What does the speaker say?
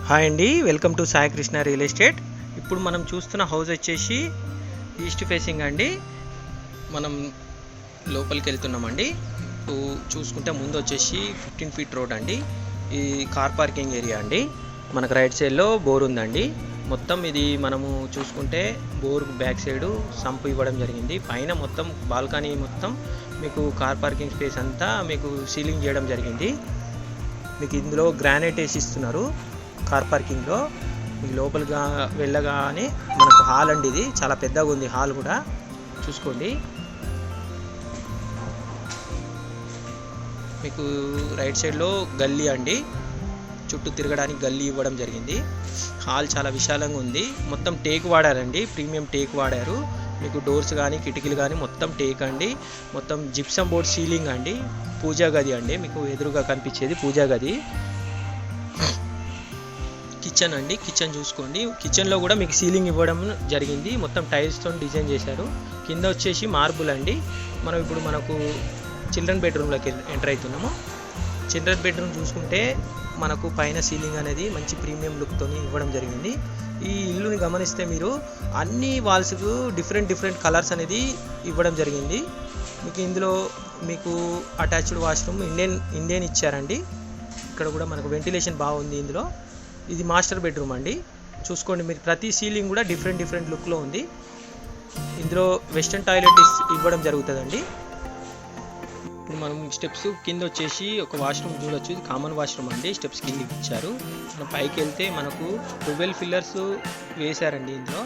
Hi అండి, welcome to Sai Krishna real estate. ఇప్పుడు మనం చూస్తున్న హౌస్ వచ్చేసి ఈస్ట్ ఫేసింగ్ అండి. మనం లోపలికి వెళ్తున్నామండి. ఇప్పుడు చూసుకుంటే ముందు వచ్చేసి 15 ఫీట్ రోడ్ అండి. ఈ కార్ పార్కింగ్ ఏరియా అండి. మనకు రైట్ సైడ్లో బోర్ ఉందండి. మొత్తం ఇది మనము చూసుకుంటే బోర్ బ్యాక్ సైడ్ సంపు ఇవ్వడం జరిగింది. పైన మొత్తం బాల్కనీ మొత్తం మీకు కార్ పార్కింగ్ స్పేస్ అంతా మీకు సీలింగ్ చేయడం జరిగింది. మీకు ఇందులో గ్రానైట్ వేసి ఇస్తున్నారు. కార్ పార్కింగ్లో మీకు లోపలిగా వెళ్ళగానే మనకు హాల్ అండి. ఇది చాలా పెద్దగా ఉంది. హాల్ కూడా చూసుకోండి. మీకు రైట్ సైడ్లో గల్లీ అండి, చుట్టూ తిరగడానికి గల్లీ ఇవ్వడం జరిగింది. హాల్ చాలా విశాలంగా ఉంది. మొత్తం టేక్ వాడారండి, ప్రీమియం టేక్ వాడారు. మీకు డోర్స్ కానీ కిటికీలు కానీ మొత్తం టేక్ అండి. మొత్తం జిప్సమ్ బోర్డ్ సీలింగ్ అండి. పూజా గది అండి, మీకు ఎదురుగా కనిపించేది పూజా గది. కిచెన్ అండి, కిచెన్ చూసుకోండి. కిచెన్లో కూడా మీకు సీలింగ్ ఇవ్వడం జరిగింది. మొత్తం టైల్స్తో డిజైన్ చేశారు. కింద వచ్చేసి మార్బుల్ అండి. మనం ఇప్పుడు మనకు చిల్డ్రన్ బెడ్రూమ్లోకి ఎంటర్ అవుతున్నాము. చిల్డ్రన్ బెడ్రూమ్ చూసుకుంటే మనకు పైన సీలింగ్ అనేది మంచి ప్రీమియం లుక్తో ఇవ్వడం జరిగింది. ఈ ఇల్లుని గమనిస్తే మీరు అన్ని వాల్స్కు డిఫరెంట్ కలర్స్ అనేది ఇవ్వడం జరిగింది. మీకు ఇందులో మీకు అటాచ్డ్ వాష్రూమ్ ఇండియన్ ఇచ్చారండి. ఇక్కడ కూడా మనకు వెంటిలేషన్ బాగుంది. ఇందులో ఇది మాస్టర్ బెడ్రూమ్ అండి. చూసుకోండి, మీరు ప్రతి సీలింగ్ కూడా డిఫరెంట్ లుక్లో ఉంది. ఇందులో వెస్టర్న్ టాయిలెట్ ఇవ్వడం జరుగుతుందండి. ఇప్పుడు మనం స్టెప్స్ కింద వచ్చేసి ఒక వాష్రూమ్ చూడొచ్చు. ఇది కామన్ వాష్రూమ్ అండి. స్టెప్స్ కింద ఇచ్చారు. మనం పైకి వెళ్తే మనకు 12 పిల్లర్స్ వేశారండి. ఇందులో